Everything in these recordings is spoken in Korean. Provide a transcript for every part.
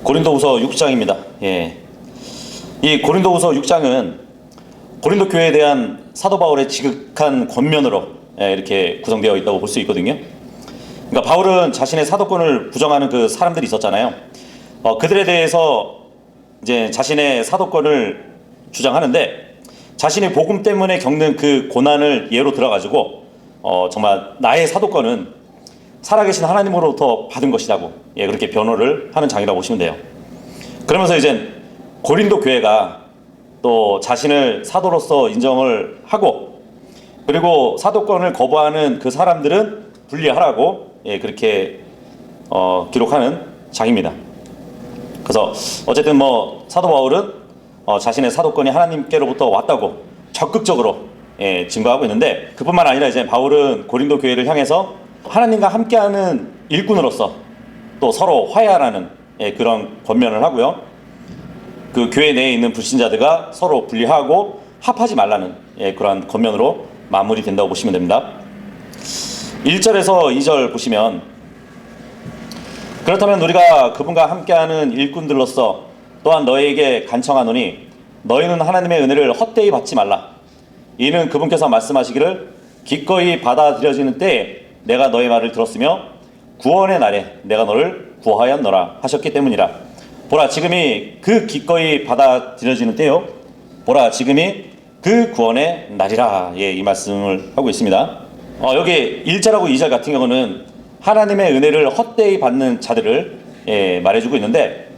고린도후서 6장입니다. 이 고린도후서 6장은 고린도 교회에 대한 사도 바울의 지극한 권면으로 이렇게 구성되어 있다고 볼 수 있거든요. 그러니까 바울은 자신의 사도권을 부정하는 그 사람들이 있었잖아요. 그들에 대해서 이제 자신의 사도권을 주장하는데, 자신의 복음 때문에 겪는 그 고난을 예로 들어가지고 정말 나의 사도권은 살아계신 하나님으로부터 받은 것이라고 그렇게 변호를 하는 장이라고 보시면 돼요. 그러면서 이제 고린도 교회가 또 자신을 사도로서 인정을 하고, 그리고 사도권을 거부하는 그 사람들은 분리하라고 그렇게 기록하는 장입니다. 그래서 어쨌든 사도 바울은 자신의 사도권이 하나님께로부터 왔다고 적극적으로 증거하고 있는데, 그뿐만 아니라 이제 바울은 고린도 교회를 향해서 하나님과 함께하는 일꾼으로서 또 서로 화해하라는 그런 권면을 하고요. 그 교회 내에 있는 불신자들과 서로 분리하고 합하지 말라는 그러한 권면으로 마무리된다고 보시면 됩니다. 1절에서 2절 보시면, 그렇다면 우리가 그분과 함께하는 일꾼들로서 또한 너희에게 간청하노니 너희는 하나님의 은혜를 헛되이 받지 말라. 이는 그분께서 말씀하시기를 기꺼이 받아들여지는 때에 내가 너의 말을 들었으며 구원의 날에 내가 너를 구하였노라 하셨기 때문이라. 보라, 지금이 그 기꺼이 받아들여지는 때요, 보라, 지금이 그 구원의 날이라. 이 말씀을 하고 있습니다. 여기 1절하고 2절 같은 경우는 하나님의 은혜를 헛되이 받는 자들을 말해주고 있는데,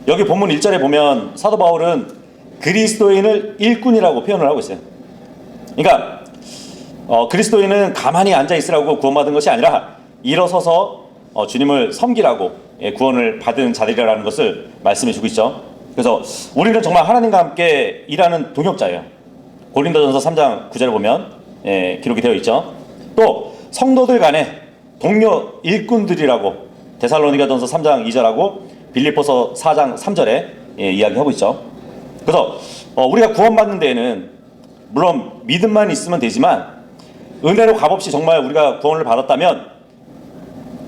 여기 본문 1절에 보면 사도 바울은 그리스도인을 일꾼이라고 표현을 하고 있어요. 그러니까 그리스도인은 가만히 앉아있으라고 구원받은 것이 아니라 일어서서 주님을 섬기라고 구원을 받은 자들이라는 것을 말씀해주고 있죠. 그래서 우리는 정말 하나님과 함께 일하는 동역자예요. 고린도전서 3장 9절에 보면 기록이 되어 있죠. 또 성도들 간에 동료 일꾼들이라고 데살로니가전서 3장 2절하고 빌립보서 4장 3절에 이야기하고 있죠. 그래서 우리가 구원받는 데에는 물론 믿음만 있으면 되지만, 은혜로 값없이 정말 우리가 구원을 받았다면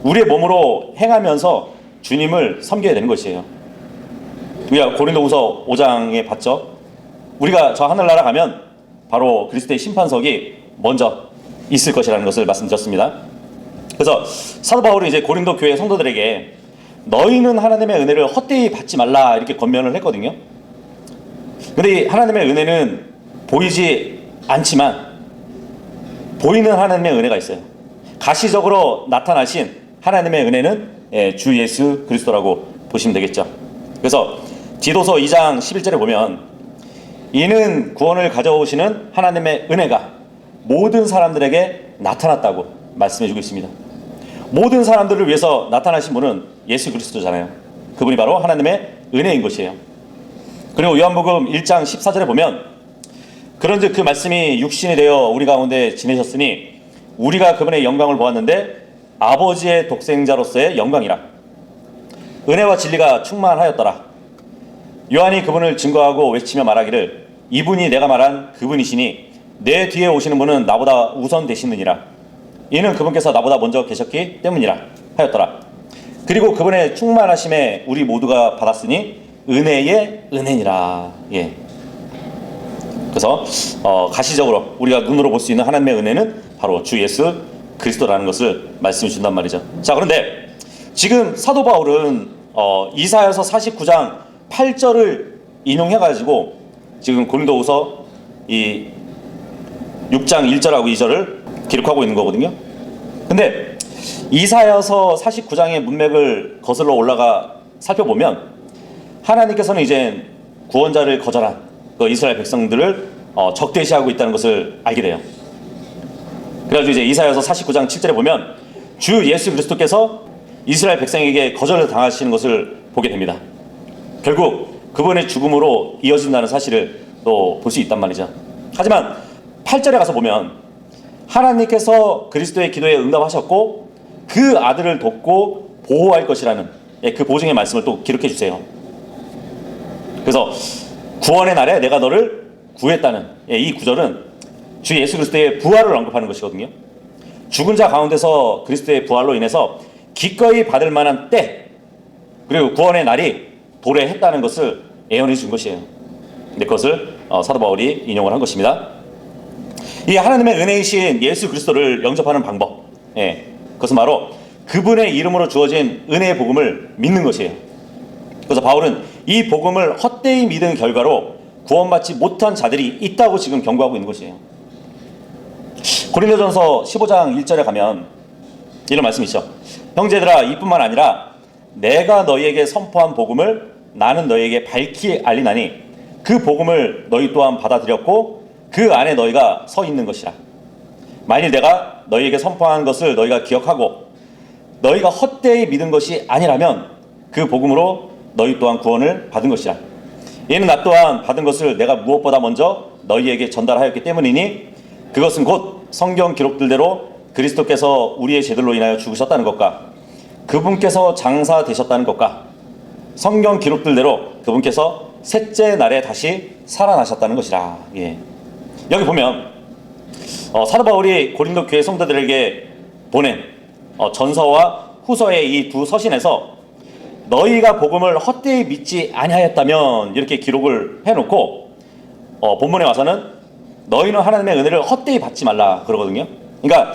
우리의 몸으로 행하면서 주님을 섬겨야 되는 것이에요. 우리가 고린도후서 5장에 봤죠. 우리가 저 하늘나라 가면 바로 그리스도의 심판석이 먼저 있을 것이라는 것을 말씀드렸습니다. 그래서 사도 바울이 이제 고린도 교회 성도들에게 너희는 하나님의 은혜를 헛되이 받지 말라 이렇게 권면을 했거든요. 근데 이 하나님의 은혜는 보이지 않지만 보이는 하나님의 은혜가 있어요. 가시적으로 나타나신 하나님의 은혜는 주 예수 그리스도라고 보시면 되겠죠. 그래서 디도서 2장 11절에 보면, 이는 구원을 가져오시는 하나님의 은혜가 모든 사람들에게 나타났다고 말씀해주고 있습니다. 모든 사람들을 위해서 나타나신 분은 예수 그리스도잖아요. 그분이 바로 하나님의 은혜인 것이에요. 그리고 요한복음 1장 14절에 보면, 그런즉 그 말씀이 육신이 되어 우리 가운데 지내셨으니 우리가 그분의 영광을 보았는데 아버지의 독생자로서의 영광이라. 은혜와 진리가 충만하였더라. 요한이 그분을 증거하고 외치며 말하기를 이분이 내가 말한 그분이시니 내 뒤에 오시는 분은 나보다 우선 되시느니라. 이는 그분께서 나보다 먼저 계셨기 때문이라 하였더라. 그리고 그분의 충만하심에 우리 모두가 받았으니 은혜의 은혜니라. 그래서 가시적으로 우리가 눈으로 볼 수 있는 하나님의 은혜는 바로 주 예수 그리스도라는 것을 말씀해 준단 말이죠. 자, 그런데 지금 사도 바울은 이사야서 49장 8절을 인용해가지고 지금 고린도후서 이 6장 1절하고 2절을 기록하고 있는 거거든요. 근데 이사야서 49장의 문맥을 거슬러 올라가 살펴보면, 하나님께서는 이제 구원자를 거절한 그 이스라엘 백성들을 적대시하고 있다는 것을 알게 돼요. 그래가지고 이제 이사야서 49장 7절에 보면 주 예수 그리스도께서 이스라엘 백성에게 거절을 당하시는 것을 보게 됩니다. 결국 그분의 죽음으로 이어진다는 사실을 또 볼 수 있단 말이죠. 하지만 8절에 가서 보면 하나님께서 그리스도의 기도에 응답하셨고 그 아들을 돕고 보호할 것이라는 그 보증의 말씀을 또 기록해 주세요. 그래서 구원의 날에 내가 너를 구했다는 이 구절은 주 예수 그리스도의 부활을 언급하는 것이거든요. 죽은 자 가운데서 그리스도의 부활로 인해서 기꺼이 받을 만한 때, 그리고 구원의 날이 도래했다는 것을 예언해 준 것이에요. 근데 그것을 사도 바울이 인용을 한 것입니다. 이 하나님의 은혜이신 예수 그리스도를 영접하는 방법, 그것은 바로 그분의 이름으로 주어진 은혜의 복음을 믿는 것이에요. 그래서 바울은 이 복음을 헛되이 믿은 결과로 구원받지 못한 자들이 있다고 지금 경고하고 있는 것이에요. 고린도전서 15장 1절에 가면 이런 말씀이 있죠. 형제들아, 이뿐만 아니라 내가 너희에게 선포한 복음을 나는 너희에게 밝히 알리나니 그 복음을 너희 또한 받아들였고 그 안에 너희가 서 있는 것이라. 만일 내가 너희에게 선포한 것을 너희가 기억하고 너희가 헛되이 믿은 것이 아니라면 그 복음으로 너희 또한 구원을 받은 것이라. 이는 나 또한 받은 것을 내가 무엇보다 먼저 너희에게 전달하였기 때문이니 그것은 곧 성경 기록들대로 그리스도께서 우리의 죄들로 인하여 죽으셨다는 것과 그분께서 장사되셨다는 것과 성경 기록들대로 그분께서 셋째 날에 다시 살아나셨다는 것이라. 여기 보면 사도 바울이 고린도 교회 성도들에게 보낸 전서와 후서의 이 두 서신에서 너희가 복음을 헛되이 믿지 아니하였다면 이렇게 기록을 해놓고 본문에 와서는 너희는 하나님의 은혜를 헛되이 받지 말라 그러거든요. 그러니까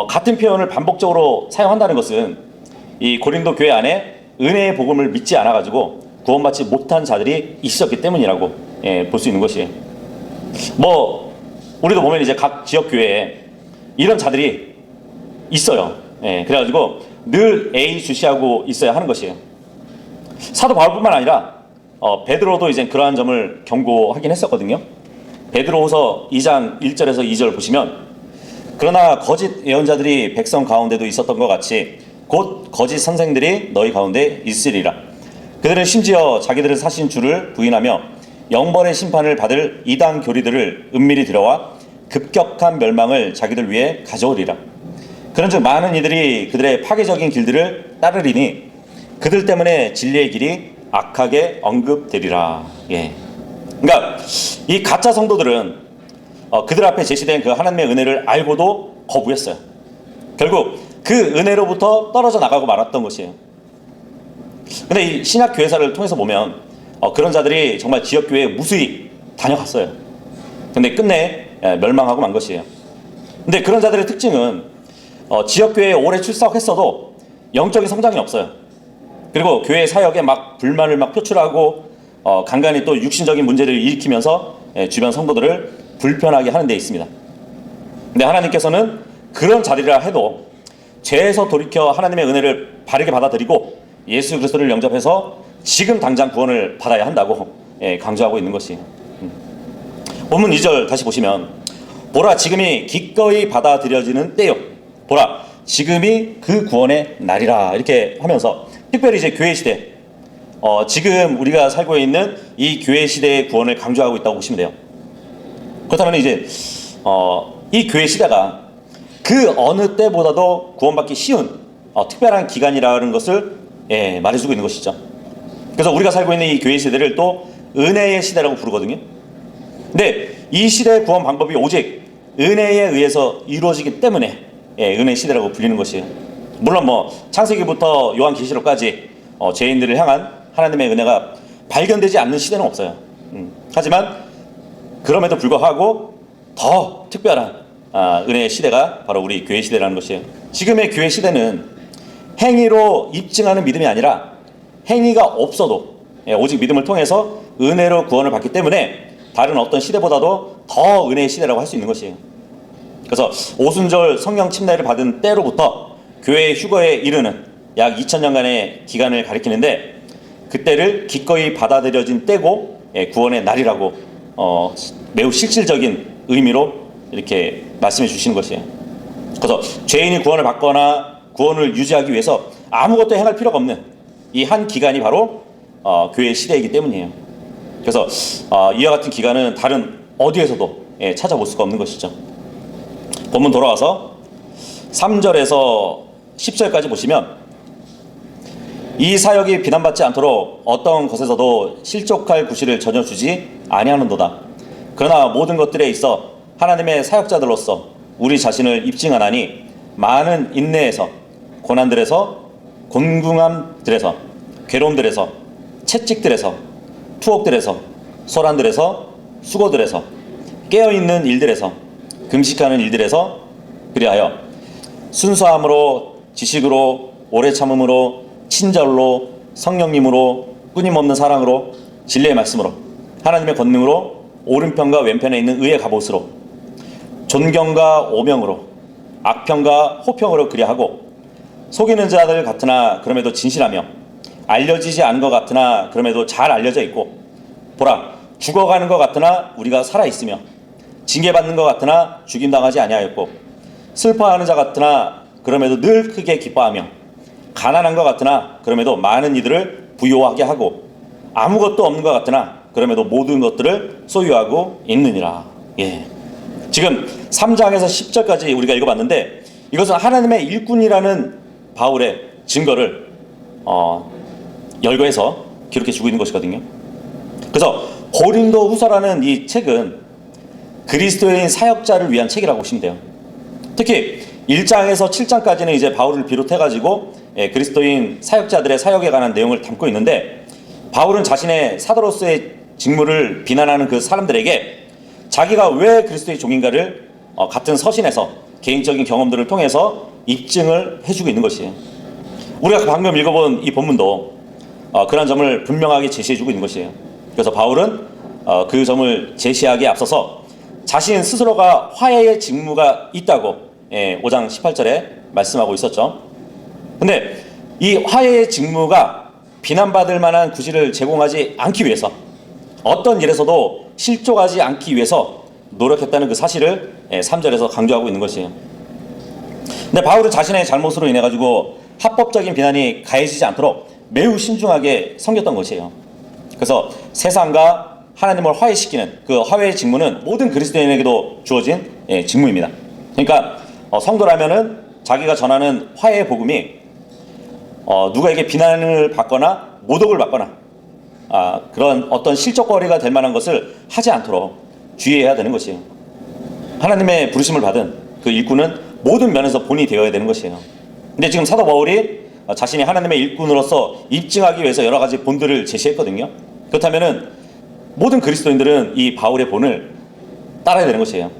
같은 표현을 반복적으로 사용한다는 것은 이 고린도 교회 안에 은혜의 복음을 믿지 않아가지고 구원받지 못한 자들이 있었기 때문이라고 볼 수 있는 것이에요. 우리도 보면 이제 각 지역 교회에 이런 자들이 있어요. 그래가지고 늘 예의주시하고 있어야 하는 것이에요. 사도 바울뿐만 아니라 베드로도 이제 그러한 점을 경고하긴 했었거든요. 베드로후서 2장 1절에서 2절 보시면 그러나 거짓 예언자들이 백성 가운데도 있었던 것 같이 곧 거짓 선생들이 너희 가운데 있으리라. 그들은 심지어 자기들을 사신 주를 부인하며 영벌의 심판을 받을 이단 교리들을 은밀히 들여와 급격한 멸망을 자기들 위해 가져오리라. 그런즉 많은 이들이 그들의 파괴적인 길들을 따르리니 그들 때문에 진리의 길이 악하게 언급되리라. 그러니까 이 가짜 성도들은 그들 앞에 제시된 그 하나님의 은혜를 알고도 거부했어요. 결국 그 은혜로부터 떨어져 나가고 말았던 것이에요. 근데 이 신약 교회사를 통해서 보면 그런 자들이 정말 지역 교회에 무수히 다녀갔어요. 근데 끝내 멸망하고 만 것이에요. 근데 그런 자들의 특징은 지역 교회에 오래 출석했어도 영적인 성장이 없어요. 그리고 교회 사역에 막 불만을 막 표출하고 간간히 또 육신적인 문제를 일으키면서 주변 성도들을 불편하게 하는 데 있습니다. 근데 하나님께서는 그런 자들이라 해도 죄에서 돌이켜 하나님의 은혜를 바르게 받아들이고 예수 그리스도를 영접해서 지금 당장 구원을 받아야 한다고 강조하고 있는 것이. 본문 2절 다시 보시면 보라 지금이 기꺼이 받아들여지는 때요. 보라 지금이 그 구원의 날이라 이렇게 하면서 특별히 이제 교회 시대 지금 우리가 살고 있는 이 교회 시대의 구원을 강조하고 있다고 보시면 돼요. 그렇다면 이제 이 교회 시대가 그 어느 때보다도 구원받기 쉬운 특별한 기간이라는 것을 말해주고 있는 것이죠. 그래서 우리가 살고 있는 이 교회 시대를 또 은혜의 시대라고 부르거든요. 근데 이 시대의 구원 방법이 오직 은혜에 의해서 이루어지기 때문에 은혜 시대라고 불리는 것이에요. 물론 창세기부터 요한계시록까지 죄인들을 향한 하나님의 은혜가 발견되지 않는 시대는 없어요. 하지만 그럼에도 불구하고 더 특별한 은혜의 시대가 바로 우리 교회 시대라는 것이에요. 지금의 교회 시대는 행위로 입증하는 믿음이 아니라 행위가 없어도 오직 믿음을 통해서 은혜로 구원을 받기 때문에 다른 어떤 시대보다도 더 은혜의 시대라고 할 수 있는 것이에요. 그래서 오순절 성령 침례를 받은 때로부터 교회의 휴거에 이르는 약 2000년간의 기간을 가리키는데 그때를 기꺼이 받아들여진 때고 구원의 날이라고 매우 실질적인 의미로 이렇게 말씀해 주시는 것이에요. 그래서 죄인이 구원을 받거나 구원을 유지하기 위해서 아무것도 행할 필요가 없는 이 한 기간이 바로 교회의 시대이기 때문이에요. 그래서 이와 같은 기간은 다른 어디에서도 찾아볼 수가 없는 것이죠. 본문 돌아와서 3절에서 10절까지 보시면 이 사역이 비난받지 않도록 어떤 것에서도 실족할 구실을 전혀 주지 아니하는도다. 그러나 모든 것들에 있어 하나님의 사역자들로서 우리 자신을 입증하나니 많은 인내에서 고난들에서 곤궁함들에서 괴로움들에서 채찍들에서, 투옥들에서, 소란들에서, 수고들에서, 깨어있는 일들에서, 금식하는 일들에서 그리하여 순수함으로, 지식으로, 오래 참음으로, 친절로, 성령님으로, 끊임없는 사랑으로, 진리의 말씀으로, 하나님의 권능으로, 오른편과 왼편에 있는 의의 갑옷으로, 존경과 오명으로, 악평과 호평으로 그리하고, 속이는 자들 같으나 그럼에도 진실하며, 알려지지 않은 것 같으나 그럼에도 잘 알려져 있고, 보라, 죽어가는 것 같으나 우리가 살아있으며, 징계받는 것 같으나 죽임당하지 아니하였고, 슬퍼하는 자 같으나 그럼에도 늘 크게 기뻐하며, 가난한 것 같으나 그럼에도 많은 이들을 부요하게 하고, 아무것도 없는 것 같으나 그럼에도 모든 것들을 소유하고 있느니라. 예. 지금 3장에서 10절까지 우리가 읽어봤는데, 이것은 하나님의 일꾼이라는 바울의 증거를 열거해서 기록해 주고 있는 것이거든요. 그래서 고린도 후서라는 이 책은 그리스도인 사역자를 위한 책이라고 보시면 돼요. 특히 1장에서 7장까지는 이제 바울을 비롯해가지고 그리스도인 사역자들의 사역에 관한 내용을 담고 있는데, 바울은 자신의 사도로서의 직무를 비난하는 그 사람들에게 자기가 왜 그리스도의 종인가를 같은 서신에서 개인적인 경험들을 통해서 입증을 해주고 있는 것이에요. 우리가 방금 읽어본 이 본문도 그런 점을 분명하게 제시해주고 있는 것이에요. 그래서 바울은 그 점을 제시하기에 앞서서 자신 스스로가 화해의 직무가 있다고 5장 18절에 말씀하고 있었죠. 근데 이 화해의 직무가 비난받을 만한 구실을 제공하지 않기 위해서, 어떤 일에서도 실족하지 않기 위해서 노력했다는 그 사실을 3절에서 강조하고 있는 것이에요. 근데 바울은 자신의 잘못으로 인해 가지고 합법적인 비난이 가해지지 않도록 매우 신중하게 섬겼던 것이에요. 그래서 세상과 하나님을 화해시키는 그 화해의 직무는 모든 그리스도인에게도 주어진 직무입니다. 그러니까 성도라면은 자기가 전하는 화해의 복음이 누구에게 비난을 받거나 모독을 받거나 그런 어떤 실적거리가 될 만한 것을 하지 않도록 주의해야 되는 것이에요. 하나님의 부르심을 받은 그 일꾼은 모든 면에서 본이 되어야 되는 것이에요. 근데 지금 사도 바울이 자신이 하나님의 일꾼으로서 입증하기 위해서 여러 가지 본들을 제시했거든요. 그렇다면은 모든 그리스도인들은 이 바울의 본을 따라야 되는 것이에요.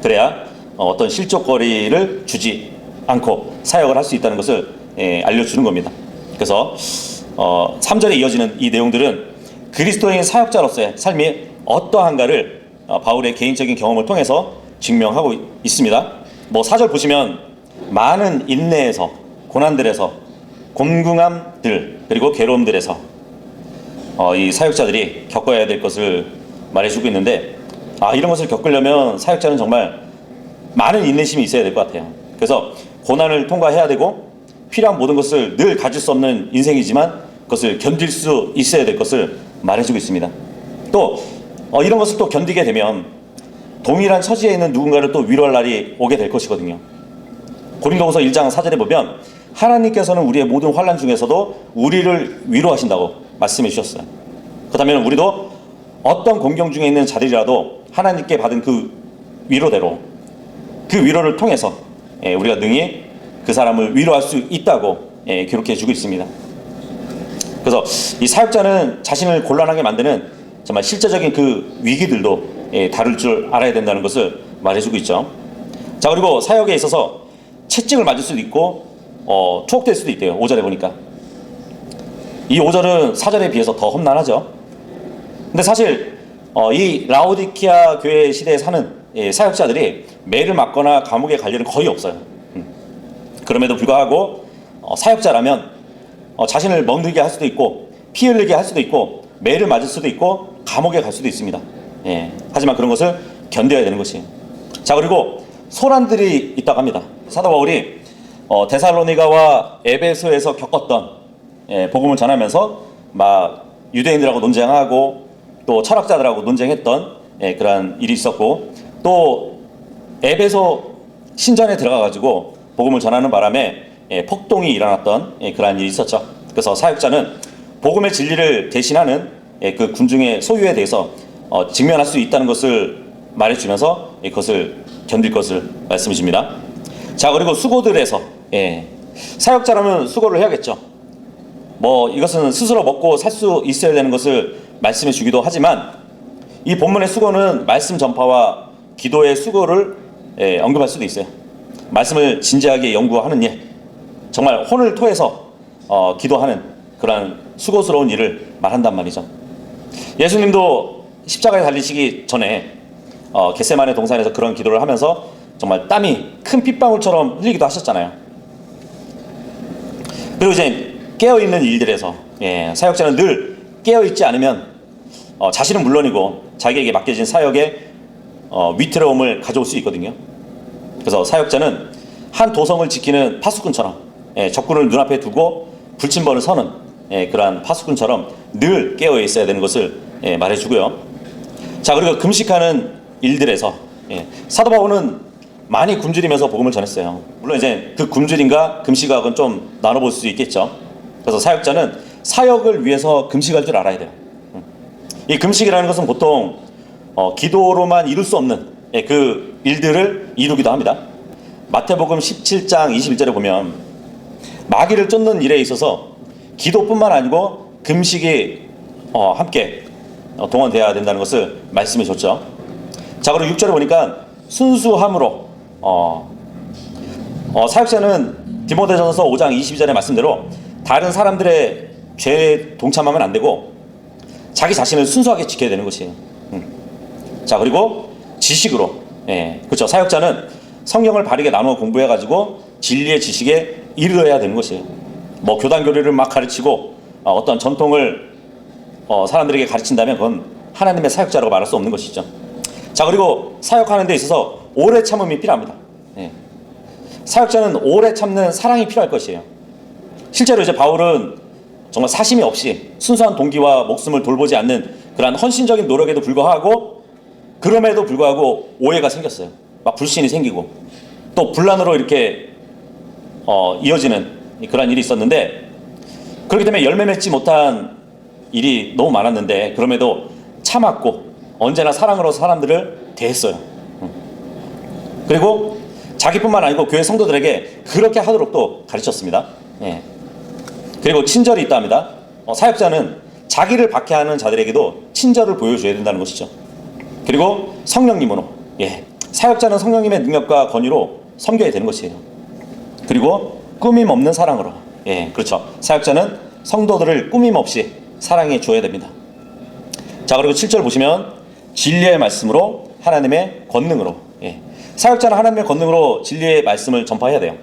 그래야 어떤 실족거리를 주지 않고 사역을 할 수 있다는 것을 알려주는 겁니다. 그래서 3절에 이어지는 이 내용들은 그리스도인 사역자로서의 삶이 어떠한가를 바울의 개인적인 경험을 통해서 증명하고 있습니다. 4절 보시면 많은 인내에서, 고난들에서, 곤궁함들, 그리고 괴로움들에서 이 사역자들이 겪어야 될 것을 말해주고 있는데, 이런 것을 겪으려면 사역자는 정말 많은 인내심이 있어야 될 것 같아요. 그래서 고난을 통과해야 되고, 필요한 모든 것을 늘 가질 수 없는 인생이지만 그것을 견딜 수 있어야 될 것을 말해주고 있습니다. 또 이런 것을 또 견디게 되면 동일한 처지에 있는 누군가를 또 위로할 날이 오게 될 것이거든요. 고린도후서 1장 4절에 보면 하나님께서는 우리의 모든 환난 중에서도 우리를 위로하신다고 말씀해 주셨어요. 그렇다면 우리도 어떤 공경 중에 있는 자들이라도 하나님께 받은 그 위로대로, 그 위로를 통해서 우리가 능히 그 사람을 위로할 수 있다고 기록해 주고 있습니다. 그래서 이 사역자는 자신을 곤란하게 만드는 정말 실제적인 그 위기들도 다룰 줄 알아야 된다는 것을 말해주고 있죠. 자, 그리고 사역에 있어서 채찍을 맞을 수도 있고 추억될 수도 있대요. 5절에 보니까 이 5절은 4절에 비해서 더 험난하죠. 근데 사실 이 라오디키아 교회 시대에 사는 사역자들이 매를 맞거나 감옥에 갈 일은 거의 없어요. 그럼에도 불구하고 사역자라면 자신을 멍들게 할 수도 있고, 피 흘리게 할 수도 있고, 매를 맞을 수도 있고, 감옥에 갈 수도 있습니다. 하지만 그런 것을 견뎌야 되는 것이에요. 자, 그리고 소란들이 있다고 합니다. 사도 바울이 데살로니가와 에베소에서 겪었던 복음을 전하면서 막 유대인들하고 논쟁하고 또 철학자들하고 논쟁했던 그러한 일이 있었고, 또 에베소 신전에 들어가가지고 복음을 전하는 바람에 폭동이 일어났던 그러한 일이 있었죠. 그래서 사역자는 복음의 진리를 대신하는 그 군중의 소유에 대해서 직면할 수 있다는 것을 말해주면서 그것을 견딜 것을 말씀해 줍니다. 자, 그리고 수고들에서 사역자라면 수고를 해야겠죠. 뭐 이것은 스스로 먹고 살 수 있어야 되는 것을 말씀해 주기도 하지만 이 본문의 수고는 말씀 전파와 기도의 수고를 언급할 수도 있어요. 말씀을 진지하게 연구하는 일, 정말 혼을 토해서 기도하는 그러한 수고스러운 일을 말한단 말이죠. 예수님도 십자가에 달리시기 전에 겟세마네 동산에서 그런 기도를 하면서 정말 땀이 큰 핏방울처럼 흘리기도 하셨잖아요. 그리고 이제 깨어있는 일들에서 사역자는 늘 깨어있지 않으면 자신은 물론이고 자기에게 맡겨진 사역에 위태로움을 가져올 수 있거든요. 그래서 사역자는 한 도성을 지키는 파수꾼처럼 적군을 눈앞에 두고 불침번을 서는 그러한 파수꾼처럼 늘 깨어 있어야 되는 것을 말해주고요. 자, 그리고 금식하는 일들에서 사도 바울은 많이 굶주리면서 복음을 전했어요. 물론 이제 그 굶주림과 금식학은 좀 나눠볼 수 있겠죠. 그래서 사역자는 사역을 위해서 금식할 줄 알아야 돼요. 이 금식이라는 것은 보통 기도로만 이룰 수 없는 그 일들을 이루기도 합니다. 마태복음 17장 21절에 보면 마귀를 쫓는 일에 있어서 기도뿐만 아니고 금식이 함께 동원되어야 된다는 것을 말씀해 줬죠. 자, 그리고 6절에 보니까 순수함으로 사역자는 디모데전서 5장 22절의 말씀대로 다른 사람들의 죄에 동참하면 안 되고 자기 자신을 순수하게 지켜야 되는 것이에요. 자, 그리고 지식으로, 그렇죠. 사역자는 성경을 바르게 나누어 공부해가지고 진리의 지식에 이르러야 되는 것이에요. 뭐 교단 교리를 막 가르치고 어떤 전통을 사람들에게 가르친다면 그건 하나님의 사역자라고 말할 수 없는 것이죠. 자, 그리고 사역하는 데 있어서 오래 참음이 필요합니다. 사역자는 오래 참는 사랑이 필요할 것이에요. 실제로 이제 바울은 정말 사심이 없이 순수한 동기와 목숨을 돌보지 않는 그러한 헌신적인 노력에도 불구하고 그럼에도 불구하고 오해가 생겼어요. 막 불신이 생기고 또 분란으로 이렇게 이어지는 그런 일이 있었는데, 그렇기 때문에 열매 맺지 못한 일이 너무 많았는데 그럼에도 참았고 언제나 사랑으로 사람들을 대했어요. 그리고 자기뿐만 아니고 교회 성도들에게 그렇게 하도록 또 가르쳤습니다. 그리고 친절이 있다 합니다. 사역자는 자기를 박해하는 자들에게도 친절을 보여줘야 된다는 것이죠. 그리고 성령님으로, 사역자는 성령님의 능력과 권위로 섬겨야 되는 것이에요. 그리고 꾸밈 없는 사랑으로, 그렇죠. 사역자는 성도들을 꾸밈 없이 사랑해 줘야 됩니다. 자, 그리고 7절 보시면 진리의 말씀으로 하나님의 권능으로, 사역자는 하나님의 권능으로 진리의 말씀을 전파해야 돼요.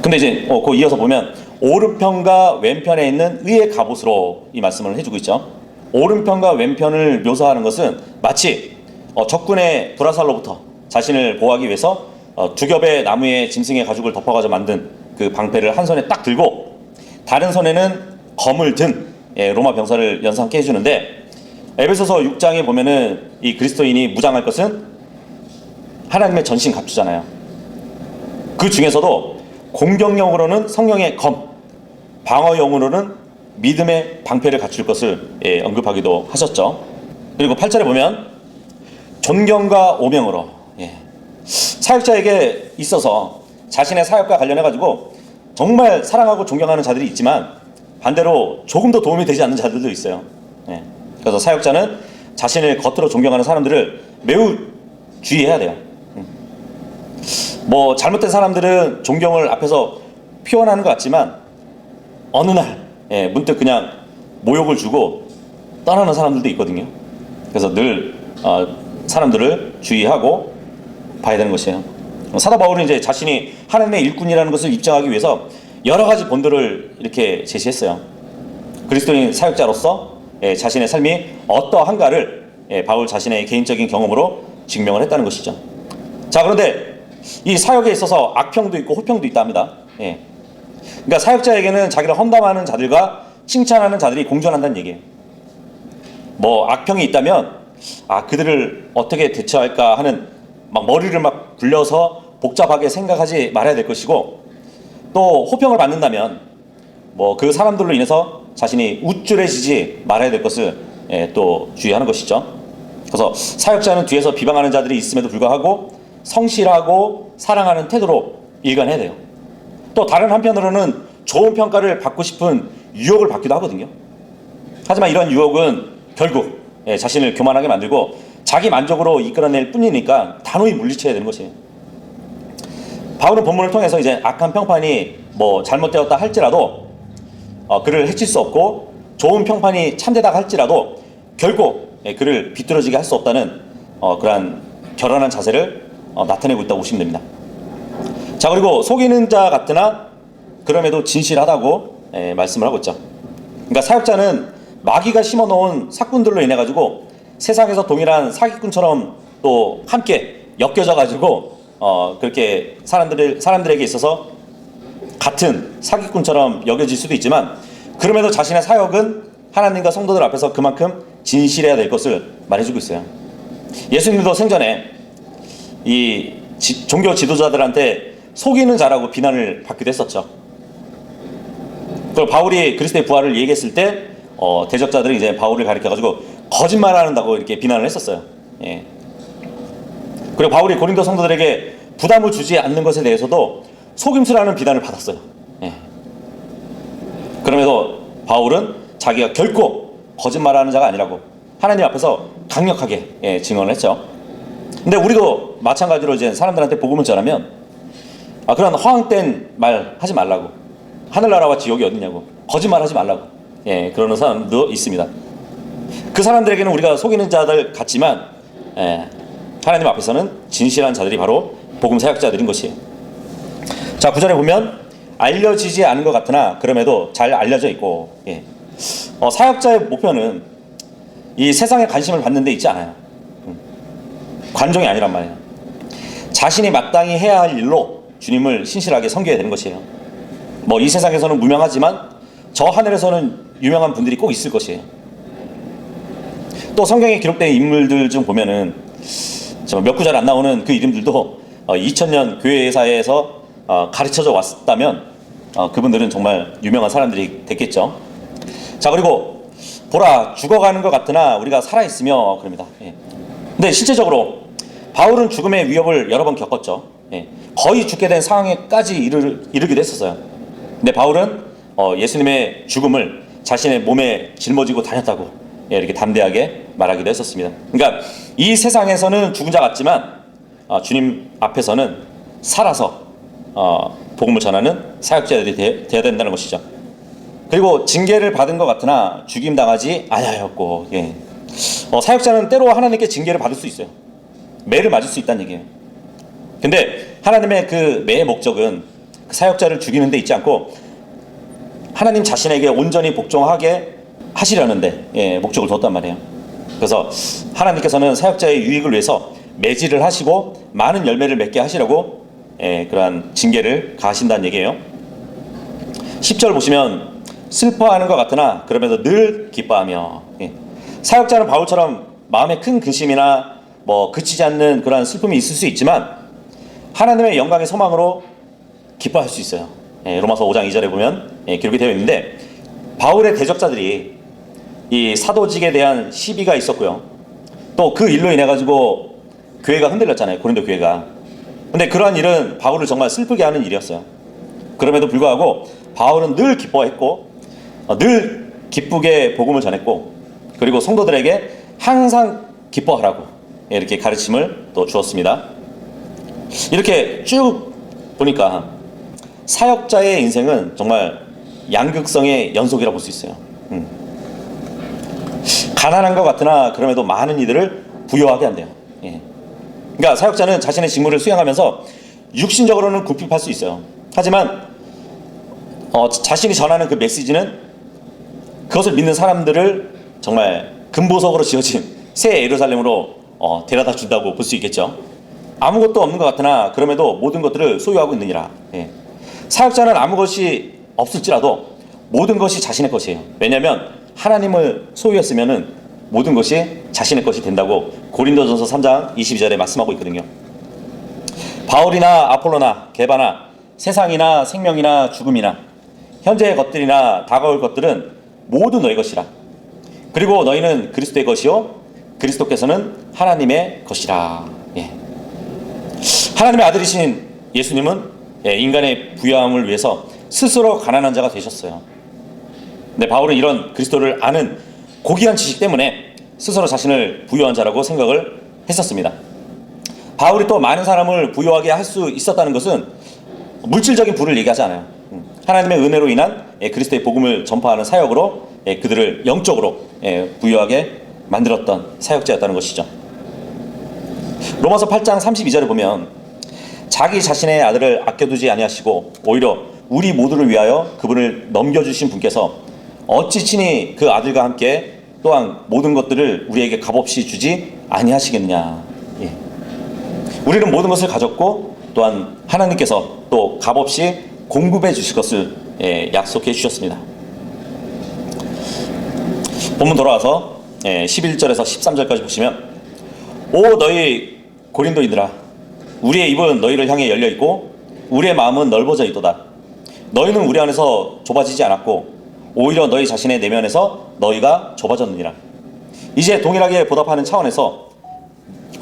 근데 이제 그 이어서 보면 오른편과 왼편에 있는 의의 갑옷으로 이 말씀을 해주고 있죠. 오른편과 왼편을 묘사하는 것은 마치 적군의 불화살로부터 자신을 보호하기 위해서 두 겹의 나무의 짐승의 가죽을 덮어가지고 만든 그 방패를 한 손에 딱 들고 다른 손에는 검을 든 로마 병사를 연상케 해주는데, 에베소서 6장에 보면은 이 그리스도인이 무장할 것은 하나님의 전신 갑주잖아요. 그 중에서도 공격용으로는 성령의 검, 방어용으로는 믿음의 방패를 갖출 것을 언급하기도 하셨죠. 그리고 8절에 보면 존경과 오명으로, 사역자에게 있어서 자신의 사역과 관련해가지고 정말 사랑하고 존경하는 자들이 있지만 반대로 조금 더 도움이 되지 않는 자들도 있어요. 그래서 사역자는 자신을 겉으로 존경하는 사람들을 매우 주의해야 돼요. 뭐 잘못된 사람들은 존경을 앞에서 표현하는 것 같지만 어느 날 문득 그냥 모욕을 주고 떠나는 사람들도 있거든요. 그래서 늘 사람들을 주의하고 봐야 되는 것이에요. 사도 바울은 이제 자신이 하나님의 일꾼이라는 것을 입증하기 위해서 여러 가지 본들을 이렇게 제시했어요. 그리스도인 사역자로서 자신의 삶이 어떠한가를 바울 자신의 개인적인 경험으로 증명을 했다는 것이죠. 자, 그런데 이 사역에 있어서 악평도 있고 호평도 있다 합니다. 그러니까 사역자에게는 자기를 험담하는 자들과 칭찬하는 자들이 공존한다는 얘기예요. 뭐 악평이 있다면 그들을 어떻게 대처할까 하는 막 머리를 막 굴려서 복잡하게 생각하지 말아야 될 것이고, 또 호평을 받는다면 뭐 그 사람들로 인해서 자신이 우쭐해지지 말아야 될 것을 또 주의하는 것이죠. 그래서 사역자는 뒤에서 비방하는 자들이 있음에도 불구하고 성실하고 사랑하는 태도로 일관해야 돼요. 또 다른 한편으로는 좋은 평가를 받고 싶은 유혹을 받기도 하거든요. 하지만 이런 유혹은 결국 자신을 교만하게 만들고 자기 만족으로 이끌어낼 뿐이니까 단호히 물리쳐야 되는 것이에요. 바울은 본문을 통해서 이제 악한 평판이 뭐 잘못되었다 할지라도 그를 해칠 수 없고, 좋은 평판이 참되다 할지라도 결코 그를 비뚤어지게 할 수 없다는 그러한 결연한 자세를 나타내고 있다고 보시면 됩니다. 자, 그리고 속이는 자 같으나 그럼에도 진실하다고 말씀을 하고 있죠. 그러니까 사역자는 마귀가 심어놓은 사꾼들로 인해 가지고 세상에서 동일한 사기꾼처럼 또 함께 엮여져 가지고 그렇게 사람들에게 있어서 같은 사기꾼처럼 여겨질 수도 있지만, 그럼에도 자신의 사역은 하나님과 성도들 앞에서 그만큼 진실해야 될 것을 말해주고 있어요. 예수님도 생전에 이 종교 지도자들한테 속이는 자라고 비난을 받기도 했었죠. 그리고 바울이 그리스도의 부활을 얘기했을 때 대적자들이 이제 바울을 가리켜가지고 거짓말한다고 이렇게 비난을 했었어요. 예. 그리고 바울이 고린도 성도들에게 부담을 주지 않는 것에 대해서도 속임수라는 비난을 받았어요. 예. 그럼에도 바울은 자기가 결코 거짓말하는 자가 아니라고 하나님 앞에서 강력하게 증언을 했죠. 근데 우리도 마찬가지로 이제 사람들한테 복음을 전하면 그런 허황된 말 하지 말라고, 하늘나라와 지옥이 어디냐고, 거짓말하지 말라고 그러는 사람도 있습니다. 그 사람들에게는 우리가 속이는 자들 같지만 하나님 앞에서는 진실한 자들이 바로 복음 사역자들인 것이에요. 자, 9절에 보면 알려지지 않은 것 같으나 그럼에도 잘 알려져 있고, 사역자의 목표는 이 세상의 관심을 받는 데 있지 않아요. 관종이 아니란 말이에요. 자신이 마땅히 해야 할 일로 주님을 신실하게 섬겨야 되는 것이에요. 뭐 이 세상에서는 무명하지만 저 하늘에서는 유명한 분들이 꼭 있을 것이에요. 또 성경에 기록된 인물들 중 보면은 몇 구절 안 나오는 그 이름들도 2000년 교회사에서 가르쳐져 왔다면 그분들은 정말 유명한 사람들이 됐겠죠. 자, 그리고 보라, 죽어가는 것 같으나 우리가 살아있으며 그럽니다. 근데 실제적으로 바울은 죽음의 위협을 여러 번 겪었죠. 거의 죽게 된 상황에까지 이르기도 했었어요. 근데 바울은 예수님의 죽음을 자신의 몸에 짊어지고 다녔다고 이렇게 담대하게 말하기도 했었습니다. 그러니까 이 세상에서는 죽은 자 같지만 주님 앞에서는 살아서 복음을 전하는 사역자들이 되어야 된다는 것이죠. 그리고 징계를 받은 것 같으나 죽임당하지 아니하였고, 사역자는 때로 하나님께 징계를 받을 수 있어요. 매를 맞을 수 있다는 얘기예요. 근데 하나님의 그 매의 목적은 그 사역자를 죽이는 데 있지 않고 하나님 자신에게 온전히 복종하게 하시려는데 목적을 뒀단 말이에요. 그래서 하나님께서는 사역자의 유익을 위해서 매질을 하시고 많은 열매를 맺게 하시려고 그러한 징계를 가하신다는 얘기예요. 10절 보시면 슬퍼하는 것 같으나 그럼에도 늘 기뻐하며, 사역자는 바울처럼 마음에 큰 근심이나 뭐 그치지 않는 그러한 슬픔이 있을 수 있지만 하나님의 영광의 소망으로 기뻐할 수 있어요. 로마서 5장 2절에 보면 기록이 되어 있는데, 바울의 대적자들이 이 사도직에 대한 시비가 있었고요. 또 그 일로 인해 가지고 교회가 흔들렸잖아요. 고린도 교회가. 근데 그러한 일은 바울을 정말 슬프게 하는 일이었어요. 그럼에도 불구하고 바울은 늘 기뻐했고 늘 기쁘게 복음을 전했고, 그리고 성도들에게 항상 기뻐하라고 이렇게 가르침을 또 주었습니다. 이렇게 쭉 보니까 사역자의 인생은 정말 양극성의 연속이라고 볼 수 있어요. 가난한 것 같으나 그럼에도 많은 이들을 부유하게 한대요. 그러니까 사역자는 자신의 직무를 수행하면서 육신적으로는 궁핍할 수 있어요. 하지만 자신이 전하는 그 메시지는 그것을 믿는 사람들을 정말 금보석으로 지어진 새 예루살렘으로 데려다 준다고 볼 수 있겠죠. 아무것도 없는 것 같으나 그럼에도 모든 것들을 소유하고 있느니라. 사역자는 아무 것이 없을지라도 모든 것이 자신의 것이에요. 왜냐하면 하나님을 소유했으면 모든 것이 자신의 것이 된다고 고린도전서 3장 22절에 말씀하고 있거든요. 바울이나 아폴로나 게바나 세상이나 생명이나 죽음이나 현재의 것들이나 다가올 것들은 모두 너희 것이라. 그리고 너희는 그리스도의 것이요 그리스도께서는 하나님의 것이라. 하나님의 아들이신 예수님은 인간의 부유함을 위해서 스스로 가난한 자가 되셨어요. 근데 바울은 이런 그리스도를 아는 고귀한 지식 때문에 스스로 자신을 부유한 자라고 생각을 했었습니다. 바울이 또 많은 사람을 부유하게 할 수 있었다는 것은 물질적인 부를 얘기하지 않아요. 하나님의 은혜로 인한 그리스도의 복음을 전파하는 사역으로 그들을 영적으로 부유하게 만들었던 사역자였다는 것이죠. 로마서 8장 32절에 보면 자기 자신의 아들을 아껴두지 아니하시고 오히려 우리 모두를 위하여 그분을 넘겨주신 분께서 어찌 친히 그 아들과 함께 또한 모든 것들을 우리에게 값없이 주지 아니하시겠느냐. 예. 우리는 모든 것을 가졌고 또한 하나님께서 또 값없이 공급해 주실 것을 약속해 주셨습니다. 본문 돌아와서 11절에서 13절까지 보시면 오 너희 고린도인들아 우리의 입은 너희를 향해 열려 있고 우리의 마음은 넓어져 있도다. 너희는 우리 안에서 좁아지지 않았고 오히려 너희 자신의 내면에서 너희가 좁아졌느니라. 이제 동일하게 보답하는 차원에서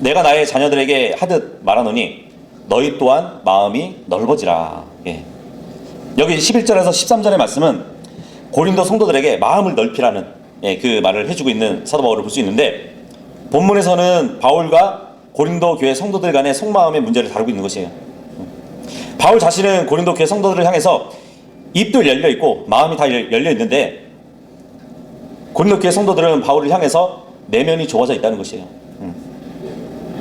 내가 나의 자녀들에게 하듯 말하노니 너희 또한 마음이 넓어지라. 예. 여기 11절에서 13절의 말씀은 고린도 성도들에게 마음을 넓히라는 그 말을 해주고 있는 사도 바울을 볼 수 있는데 본문에서는 바울과 고린도 교회 성도들 간의 속마음의 문제를 다루고 있는 것이에요. 바울 자신은 고린도 교회 성도들을 향해서 입도 열려 있고 마음이 다 열려 있는데 고린도 교회 성도들은 바울을 향해서 내면이 좁아져 있다는 것이에요.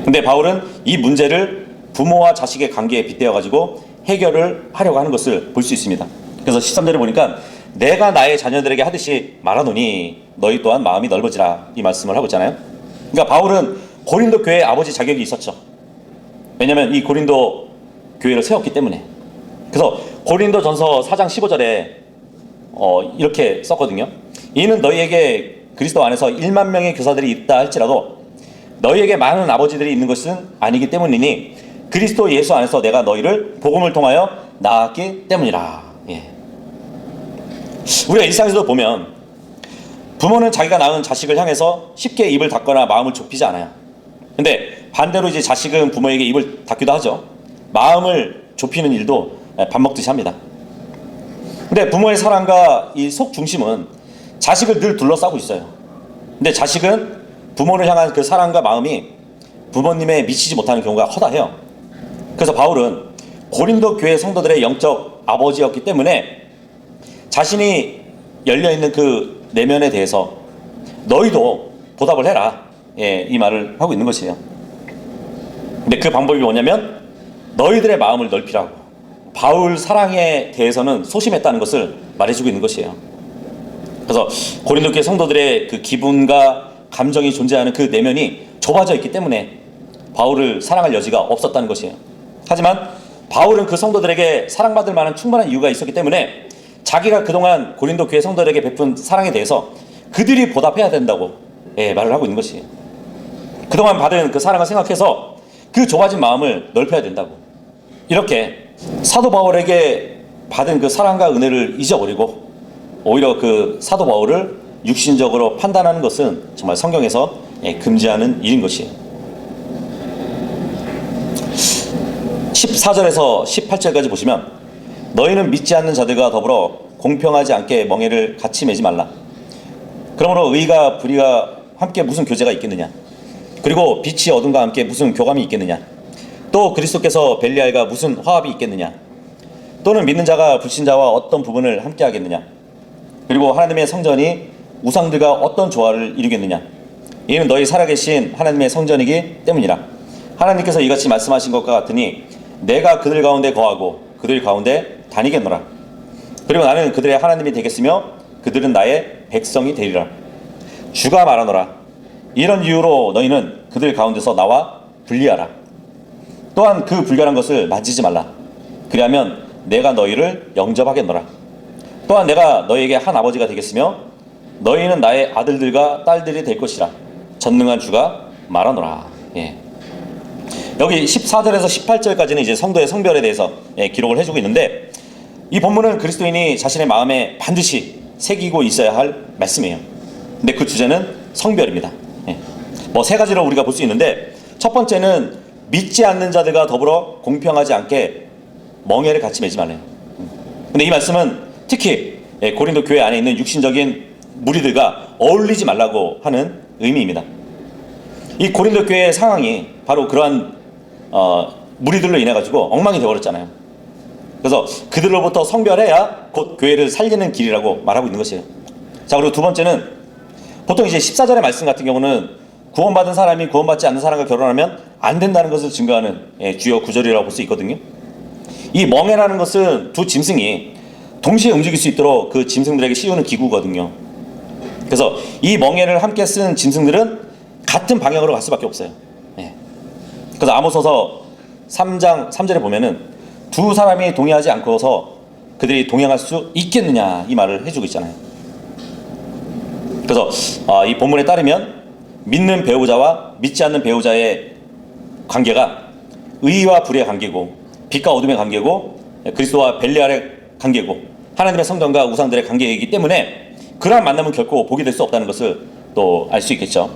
근데 바울은 이 문제를 부모와 자식의 관계에 빗대어 가지고 해결을 하려고 하는 것을 볼 수 있습니다. 그래서 13절에 보니까 내가 나의 자녀들에게 하듯이 말하노니 너희 또한 마음이 넓어지라 이 말씀을 하고 있잖아요. 그러니까 바울은 고린도 교회의 아버지 자격이 있었죠. 왜냐하면 이 고린도 교회를 세웠기 때문에. 그래서 고린도전서 4장 15절에 이렇게 썼거든요. 이는 너희에게 그리스도 안에서 1만 명의 교사들이 있다 할지라도 너희에게 많은 아버지들이 있는 것은 아니기 때문이니 그리스도 예수 안에서 내가 너희를 복음을 통하여 낳았기 때문이라. 예. 우리가 일상에서도 보면 부모는 자기가 낳은 자식을 향해서 쉽게 입을 닫거나 마음을 좁히지 않아요. 근데 반대로 이제 자식은 부모에게 입을 닫기도 하죠. 마음을 좁히는 일도 밥 먹듯이 합니다. 근데 부모의 사랑과 이 속 중심은 자식을 늘 둘러싸고 있어요. 근데 자식은 부모를 향한 그 사랑과 마음이 부모님에 미치지 못하는 경우가 허다해요. 그래서 바울은 고린도 교회 성도들의 영적 아버지였기 때문에 자신이 열려있는 그 내면에 대해서 너희도 보답을 해라. 이 말을 하고 있는 것이에요. 근데 그 방법이 뭐냐면 너희들의 마음을 넓히라고. 바울 사랑에 대해서는 소심했다는 것을 말해주고 있는 것이에요. 그래서 고린도 교회 성도들의 그 기분과 감정이 존재하는 그 내면이 좁아져 있기 때문에 바울을 사랑할 여지가 없었다는 것이에요. 하지만 바울은 그 성도들에게 사랑받을 만한 충분한 이유가 있었기 때문에 자기가 그동안 고린도 교회 성도들에게 베푼 사랑에 대해서 그들이 보답해야 된다고 말을 하고 있는 것이에요. 그동안 받은 그 사랑을 생각해서 그 좁아진 마음을 넓혀야 된다고. 이렇게 사도 바울에게 받은 그 사랑과 은혜를 잊어버리고 오히려 그 사도 바울을 육신적으로 판단하는 것은 정말 성경에서 금지하는 일인 것이에요. 14절에서 18절까지 보시면 너희는 믿지 않는 자들과 더불어 공평하지 않게 멍에를 같이 매지 말라. 그러므로 의가 불의가 함께 무슨 교제가 있겠느냐. 그리고 빛이 어둠과 함께 무슨 교감이 있겠느냐. 또 그리스도께서 벨리알과 무슨 화합이 있겠느냐. 또는 믿는 자가 불신자와 어떤 부분을 함께 하겠느냐. 그리고 하나님의 성전이 우상들과 어떤 조화를 이루겠느냐. 이는 너희 살아계신 하나님의 성전이기 때문이라. 하나님께서 이같이 말씀하신 것과 같으니 내가 그들 가운데 거하고 그들 가운데 다니겠노라. 그리고 나는 그들의 하나님이 되겠으며 그들은 나의 백성이 되리라. 주가 말하노라. 이런 이유로 너희는 그들 가운데서 나와 분리하라. 또한 그 불결한 것을 만지지 말라. 그리하면 내가 너희를 영접하겠노라. 또한 내가 너희에게 한 아버지가 되겠으며 너희는 나의 아들들과 딸들이 될 것이라. 전능한 주가 말하노라. 여기 14절에서 18절까지는 이제 성도의 성별에 대해서 기록을 해주고 있는데 이 본문은 그리스도인이 자신의 마음에 반드시 새기고 있어야 할 말씀이에요. 근데 그 주제는 성별입니다. 뭐 세 가지로 우리가 볼 수 있는데 첫 번째는 믿지 않는 자들과 더불어 공평하지 않게 멍에를 같이 매지 말래요. 근데 이 말씀은 특히 고린도 교회 안에 있는 육신적인 무리들과 어울리지 말라고 하는 의미입니다. 이 고린도 교회의 상황이 바로 그러한 무리들로 인해 가지고 엉망이 되어버렸잖아요. 그래서 그들로부터 성별해야 곧 교회를 살리는 길이라고 말하고 있는 것이에요. 자, 그리고 두 번째는 보통 이제 14절의 말씀 같은 경우는 구원받은 사람이 구원받지 않는 사람과 결혼하면 안 된다는 것을 증거하는 주요 구절이라고 볼 수 있거든요. 이 멍에라는 것은 두 짐승이 동시에 움직일 수 있도록 그 짐승들에게 씌우는 기구거든요. 그래서 이 멍에를 함께 쓴 짐승들은 같은 방향으로 갈 수밖에 없어요. 그래서 아모스서 3장 3절에 보면은 두 사람이 동의하지 않고서 그들이 동행할 수 있겠느냐 이 말을 해주고 있잖아요. 그래서 이 본문에 따르면 믿는 배우자와 믿지 않는 배우자의 관계가 의와 불의 관계고 빛과 어둠의 관계고 그리스도와 벨리알의 관계고 하나님의 성전과 우상들의 관계이기 때문에 그러한 만남은 결코 복이 될 수 없다는 것을 또 알 수 있겠죠.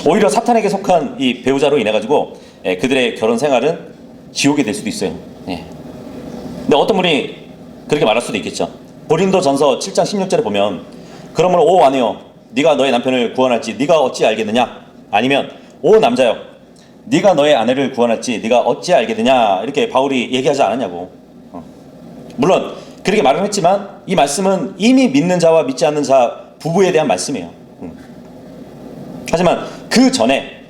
오히려 사탄에게 속한 이 배우자로 인해 가지고 그들의 결혼 생활은 지옥이 될 수도 있어요. 근데 어떤 분이 그렇게 말할 수도 있겠죠. 고린도전서 7장 16절에 보면 그러므로 오 아내여 네가 너의 남편을 구원할지 네가 어찌 알겠느냐, 아니면 오 남자여 네가 너의 아내를 구원할지 네가 어찌 알겠느냐, 이렇게 바울이 얘기하지 않았냐고. 물론 그렇게 말은 했지만 이 말씀은 이미 믿는 자와 믿지 않는 자 부부에 대한 말씀이에요. 하지만 그 전에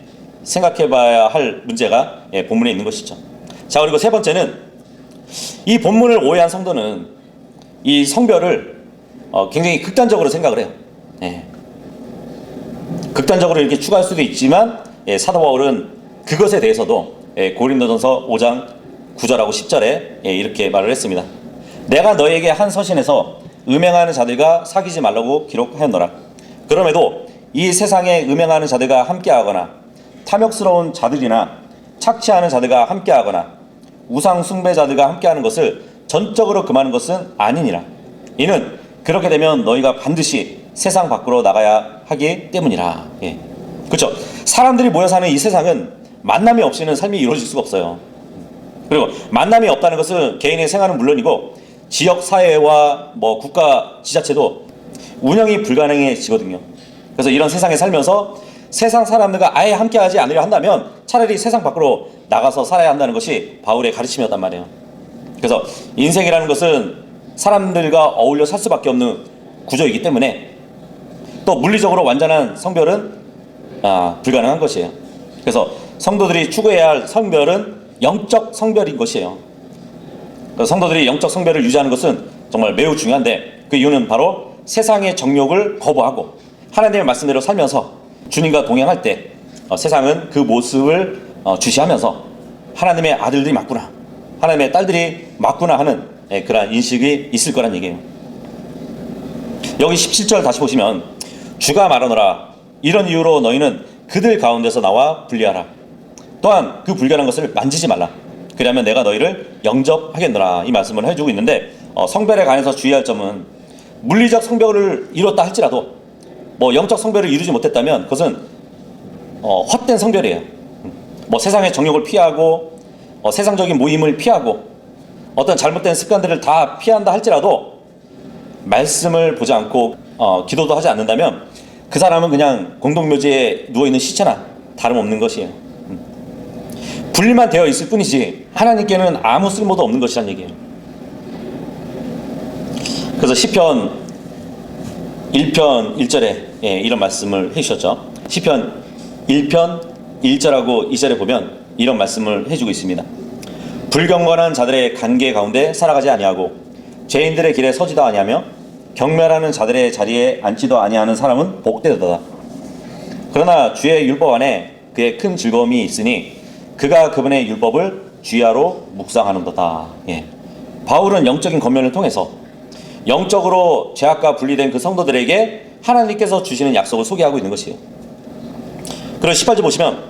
생각해 봐야 할 문제가 본문에 있는 것이죠. 자, 그리고 세 번째는 이 본문을 오해한 성도는 이 성별을 굉장히 극단적으로 생각을 해요. 극단적으로 이렇게 추가할 수도 있지만 사도 바울은 그것에 대해서도 고린도전서 5장 9절하고 10절에 이렇게 말을 했습니다. 내가 너에게 한 서신에서 음행하는 자들과 사귀지 말라고 기록하였노라. 그럼에도 이 세상에 음행하는 자들과 함께하거나 탐욕스러운 자들이나 착취하는 자들과 함께하거나 우상 숭배자들과 함께하는 것을 전적으로 금하는 것은 아니니라. 이는 그렇게 되면 너희가 반드시 세상 밖으로 나가야 하기 때문이라. 그렇죠. 사람들이 모여 사는 이 세상은 만남이 없이는 삶이 이루어질 수가 없어요. 그리고 만남이 없다는 것은 개인의 생활은 물론이고 지역 사회와 국가 지자체도 운영이 불가능해지거든요. 그래서 이런 세상에 살면서 세상 사람들과 아예 함께하지 않으려 한다면 차라리 세상 밖으로 나가서 살아야 한다는 것이 바울의 가르침이었단 말이에요. 그래서 인생이라는 것은 사람들과 어울려 살 수밖에 없는 구조이기 때문에 또 물리적으로 완전한 성별은 불가능한 것이에요. 그래서 성도들이 추구해야 할 성별은 영적 성별인 것이에요. 성도들이 영적 성별을 유지하는 것은 정말 매우 중요한데 그 이유는 바로 세상의 정욕을 거부하고 하나님의 말씀대로 살면서 주님과 동행할 때 세상은 그 모습을 주시하면서 하나님의 아들들이 맞구나, 하나님의 딸들이 맞구나 하는 그러한 인식이 있을 거란 얘기예요. 여기 17절 다시 보시면 주가 말하노라 이런 이유로 너희는 그들 가운데서 나와 분리하라. 또한 그 불결한 것을 만지지 말라. 그러면 내가 너희를 영접하겠노라. 이 말씀을 해주고 있는데 성별에 관해서 주의할 점은 물리적 성별을 이뤘다 할지라도 영적 성별을 이루지 못했다면 그것은 헛된 성별이에요. 세상의 정욕을 피하고 세상적인 모임을 피하고 어떤 잘못된 습관들을 다 피한다 할지라도 말씀을 보지 않고 기도도 하지 않는다면 그 사람은 그냥 공동묘지에 누워있는 시체나 다름없는 것이에요. 분리만 되어 있을 뿐이지 하나님께는 아무 쓸모도 없는 것이란 얘기예요. 그래서 시편 1편 1절에 이런 말씀을 해주셨죠. 시편 1편 1절하고 2절에 보면 이런 말씀을 해주고 있습니다. 불경건한 자들의 관계 가운데 살아가지 아니하고 죄인들의 길에 서지도 아니하며 경멸하는 자들의 자리에 앉지도 아니하는 사람은 복되도다. 그러나 주의 율법 안에 그의 큰 즐거움이 있으니 그가 그분의 율법을 주야로 묵상하는도다. 바울은 영적인 권면을 통해서 영적으로 죄악과 분리된 그 성도들에게 하나님께서 주시는 약속을 소개하고 있는 것이에요. 그리고 18절 보시면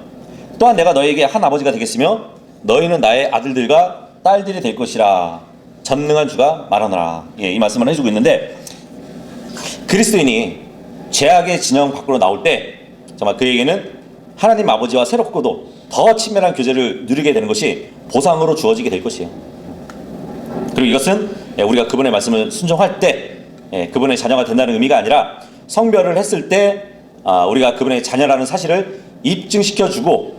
또한 내가 너에게 한 아버지가 되겠으며 너희는 나의 아들들과 딸들이 될 것이라 전능한 주가 말하노라. 이 말씀을 해주고 있는데 그리스도인이 죄악의 진영 밖으로 나올 때 정말 그에게는 하나님 아버지와 새롭고도 더 친밀한 교제를 누리게 되는 것이 보상으로 주어지게 될 것이에요. 그리고 이것은 우리가 그분의 말씀을 순종할 때 그분의 자녀가 된다는 의미가 아니라 성별을 했을 때 우리가 그분의 자녀라는 사실을 입증시켜주고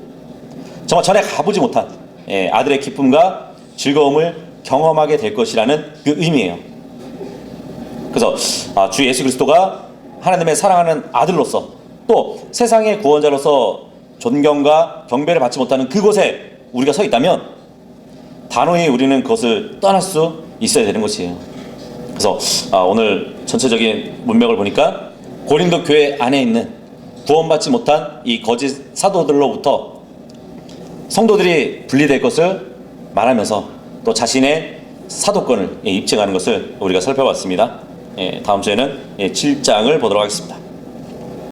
정말 전에 가보지 못한 아들의 기쁨과 즐거움을 경험하게 될 것이라는 그 의미예요. 그래서 주 예수 그리스도가 하나님의 사랑하는 아들로서 또 세상의 구원자로서 존경과 경배를 받지 못하는 그곳에 우리가 서 있다면 단호히 우리는 그것을 떠날 수 있어야 되는 것이에요. 그래서 오늘 전체적인 문맥을 보니까 고린도 교회 안에 있는 구원받지 못한 이 거짓 사도들로부터 성도들이 분리될 것을 말하면서 또 자신의 사도권을 입증하는 것을 우리가 살펴봤습니다. 다음 주에는 7장을 보도록 하겠습니다.